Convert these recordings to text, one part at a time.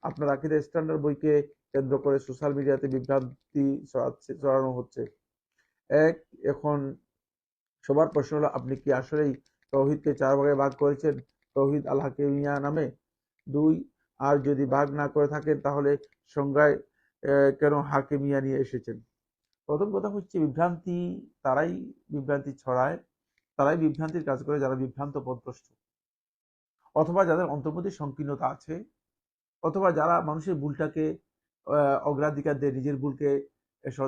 আপনার আকীদা স্ট্যান্ডার্ড বইকে কেন্দ্র করে সোশ্যাল মিডিয়াতে বিভ্রান্তি ছড়ানো হচ্ছে। এখন সবার প্রশ্ন হলো, আপনি কি আসলেই তৌহিদকে 4 ভাগে ভাগ করেছেন তৌহিদ আল হাকিমিয়া নামে? 2, আর যদি ভাগ না করে থাকেন তাহলে সংজ্ঞায় কেন হাকিমিয়া নিয়ে এসেছেন? প্রথম কথা হচ্ছে, তারাই বিভ্রান্তি ছড়ায়, তারাই বিভ্রান্তির কাজ করে যারা বিভ্রান্ত পথভ্রষ্ট, অথবা যাদের অন্তর্মধ্যে সংকীর্ণতা আছে, অথবা যারা মানুষের ভুলটাকে অগ্রাধিকার দেয়, নিজের ভুলকে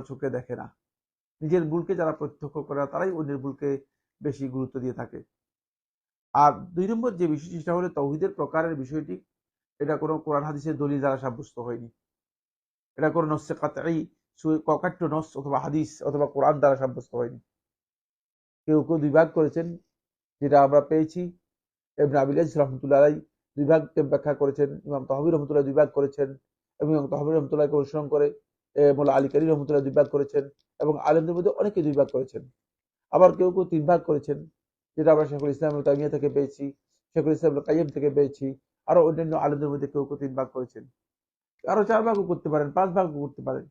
চোখে দেখে না। নিজের ভুলকে যারা প্রত্যক্ষ করে তারাই অন্যের ভুলকে বেশি গুরুত্ব দিয়ে থাকে। আর 2 নম্বর যে বিষয়টি, সেটা হলো তৌহিদের প্রকারের বিষয়টি। এটা কোনো কোরআন হাদিসের দলিল দ্বারা সাব্যস্ত হয়নি। এটা কোনো নসে কাতঈ ককাট্য নস অথবা হাদিস অথবা কোরআন দ্বারা সাব্যস্ত হয়নি। কেউ কেউ 2 ভাগ করেছেন, যেটা আমরা পেয়েছি। ইবনে আবিল ইজ রাহমাতুল্লাহ আলাইহি 2 ভাগকে ব্যাখ্যা করেছেন, ইমাম তাহাবী রাহমাতুল্লাহ 2 ভাগ করেছেন, এবং ইমাম তাহাবী রাহমাতুল্লাহকে অনুসরণ করে মোল্লা আলী কারি রাহমাতুল্লাহ 2 ভাগ করেছেন, এবং আলেমদের মধ্যে অনেকে 2 ভাগ করেছেন। আবার কেউ কেউ 3 ভাগ করেছেন, যেটা আমরা শেখুল ইসলাম ইবনে তাইমিয়া থেকে পেয়েছি, শেখুল ইসলাম ইবনে কাইয়্যিম থেকে পেয়েছি। আরো অন্যান্য আলেমদের মধ্যে কেউ কেউ 3 ভাগ করেছেন, আরো 4 ভাগও করতে পারেন, 5 ভাগও করতে পারেন।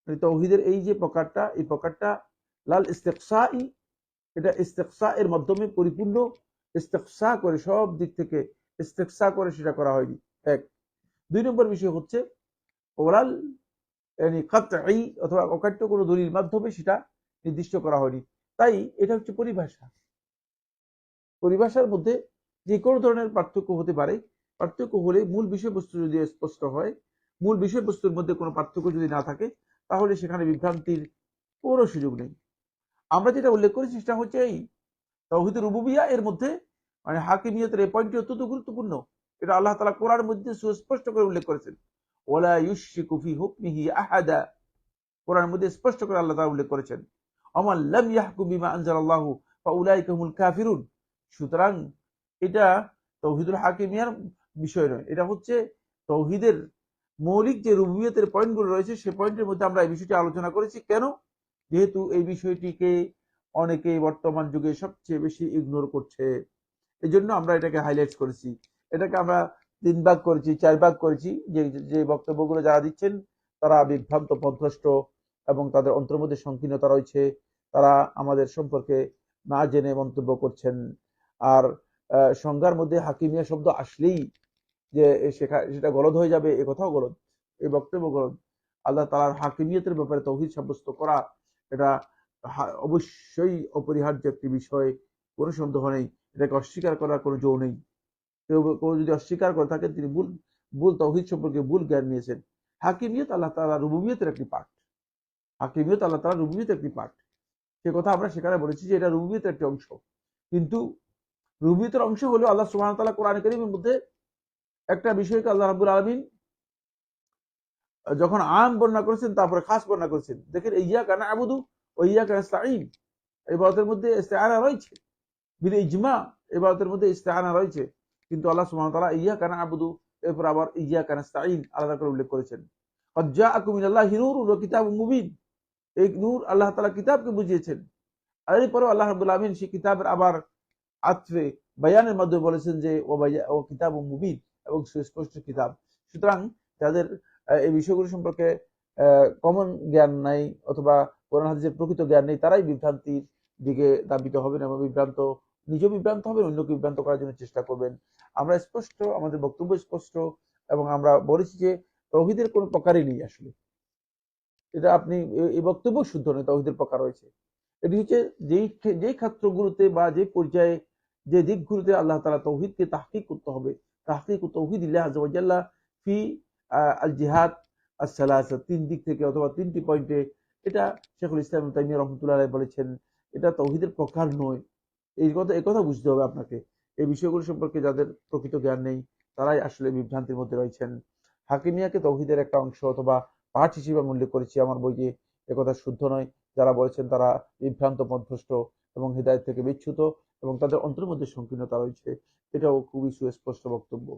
তৌহিদের এই যে প্রকারটা, এই প্রকারটা লাল ইস্তিকসাই, এটা ইস্তিকসা এর মাধ্যমে পরিপূর্ণ, ইস্তিকসা করে সব দিক থেকে ইস্তিকসা করে সেটা করা হয়নি। 1। 2 নম্বর বিষয় হচ্ছে ওরাল কাতঈ অথবা অকাট্য কোনো দলিল মাধ্যমে সেটা নির্দিষ্ট করা হয়নি। তাই এটা হচ্ছে পরিভাষা। পরিভাষার মধ্যে যে কোনো ধরনের পার্থক্য হতে পারে। পার্থক্য হলে মূল বিষয়বস্তু যদি স্পষ্ট হয়, মূল বিষয়বস্তুর মধ্যে কোনো পার্থক্য যদি না থাকে, তাহলে সেখানে বিভ্রান্তির কোনো সুযোগ নেই। আমরা যেটা উল্লেখ করেছি সেটা হচ্ছে এই তাওহীদ রুবুবিয়্যাহ এর মধ্যে, মানে হাকিমিয়তের এই পয়েন্টটি অত্যন্ত গুরুত্বপূর্ণ। এটা আল্লাহ তাআলা কোরআনের মধ্যে সুস্পষ্ট করে উল্লেখ করেছেন, ওয়ালা ইউশরিকু ফি হুকমিহি আহাদা। কোরআনের মধ্যে স্পষ্ট করে আল্লাহ তাআলা উল্লেখ করেছেন, ওমান লাম ইয়াহকুম বিমা আনজালাল্লাহু ফাউলাইকা হুমুল কাফিরুন। সুতরাং এটা তাওহীদুল হাকিমিয়ার বিষয় নয়, এটা হচ্ছে তাওহীদের মৌলিক যে রুবুবিয়তের পয়েন্টগুলো রয়েছে, সেই পয়েন্টের মধ্যে আমরা এই বিষয়টি আলোচনা করেছি। কেন? যেহেতু এই বিষয়টিকে অনেকেই বর্তমান যুগে সবচেয়ে বেশি ইগনোর করছে, এই জন্য আমরা এটাকে হাইলাইট করেছি। এটাকে আমরা 3 ভাগ করেছি, 4 ভাগ করেছি। যে বক্তব্যগুলো যারা দিচ্ছেন তারা বিভ্রান্ত পথভ্রষ্ট এবং তাদের অন্তরের মধ্যে সংকীর্ণতা রয়েছে, তারা আমাদের সম্পর্কে না জেনে মন্তব্য করছেন। আর সংজ্ঞার মধ্যে হাকিমিয়া শব্দ আসলেই যে সেটা গলদ হয়ে যাবে, এ কথাও গলদ, এই বক্তব্য গলদ। আল্লাহ তাআলার হাকিমিয়তের ব্যাপারে তাওহীদ সাব্যস্ত করা, এটা অবশ্যই অপরিহার্য একটি বিষয়, কোনো সন্দেহ নেই। এটাকে অস্বীকার করার কোনো জো নেই। কেউ যদি অস্বীকার করে থাকেন, তিনি ভুল তাওহীদ সম্পর্কে ভুল জ্ঞান নিয়েছেন। হাকিমিয়ত আল্লাহ তাআলা রুবুবিয়তের একটি পার্ট। হাকিমিয়ত আল্লাহ তাআলা রুবুবিয়তের একটি পার্ট। সে কথা আমরা সেখানে বলেছি যে এটা রুবুবিয়তের একটি অংশ। কিন্তু রুবুবিয়তের অংশ হলেও আল্লাহ সুবহানাহু ওয়া তাআলা কোরআন কারীমের মধ্যে একটা বিষয়কে আল্লাহ রাব্বুল আলামিন যখন আম বর্ণনা করেছেন, তারপরে খাস বর্ণনা করেছেন। দেখেন, ইয়াকা না'বুদু ওয়া ইয়াকা নাস্তাঈন, ইবাদতের মধ্যে ইস্তিআনা রয়েছে, বিল ইজমা ইবাদতের মধ্যে ইস্তিআনা রয়েছে। কিন্তু আল্লাহ সুবহানাহু ওয়া তাআলা ইয়াকা না'বুদু, এরপর আবার ইয়াকা নাস্তাঈন আলাদা করে উল্লেখ করেছেন। ক্বাদ জাআকুম মিনাল্লাহি নূরুন ওয়া কিতাবুম মুবিন, এই নূর আল্লাহ তাআলা কিতাবকে বুঝিয়েছেন। আর এরপরে আল্লাহ রাব্বুল আলামিন সেই কিতাবের আবার আতফে বায়ানের মাধ্যমে বলেছেন যে ও কিতাবুম মুবিন, এবং সুস্পষ্ট কিতাব। সুতরাং যাদের এই বিষয়গুলো সম্পর্কে কমন জ্ঞান নাই, অথবা কোরআন হাদিসের প্রকৃত জ্ঞান নেই, তারাই বিভ্রান্তির দিকে ধাবিত হবেন এবং নিজেও বিভ্রান্ত হবেন, অন্যকে বিভ্রান্ত করার জন্য চেষ্টা করবেন। আমরা স্পষ্ট, আমাদের বক্তব্য স্পষ্ট, এবং আমরা বলেছি যে তাওহীদের কোনো প্রকারই নেই আসলে। এটা আপনি এই বক্তব্য শুদ্ধ নয়, তাওহীদের প্রকার রয়েছে। এটি হচ্ছে যেই ক্ষেত্রগুলোতে বা যে পর্যায়ে, যে দিকগুলোতে আল্লাহ তাআলা তাওহীদকে তাহকিক করতে হবে, তাহকিক তাওহীদিল্লাহ আযজা ওয়া জাল্লা ফি আল জিহাদ আস-সালাসা, 3 দিক থেকে অথবা 3টি পয়েন্টে, এটা শেখুল ইসলাম ইবনে তাইমিয়া রাহমাতুল্লাহ আলাইহি বলেছেন, এটা তাওহীদের প্রকার নয়। এই কথা বুঝতে হবে আপনাকে। এই বিষয়গুলো সম্পর্কে যাদের প্রকৃত জ্ঞান নেই, তারাই আসলে বিভ্রান্তির মধ্যে রয়েছেন। হাকিমিয়াকে তাওহীদের একটা অংশ অথবা পাঠ হিসেবে আমি উল্লেখ করেছি আমার বইয়ে, একথা শুদ্ধ নয়। যারা বলেছেন তারা বিভ্রান্ত পথভ্রষ্ট এবং হিদায়াত থেকে বিচ্যুত, এবং তাদের অন্তরের মধ্যে সংকীর্ণতা রয়েছে। এটাও খুবই সুস্পষ্ট বক্তব্য।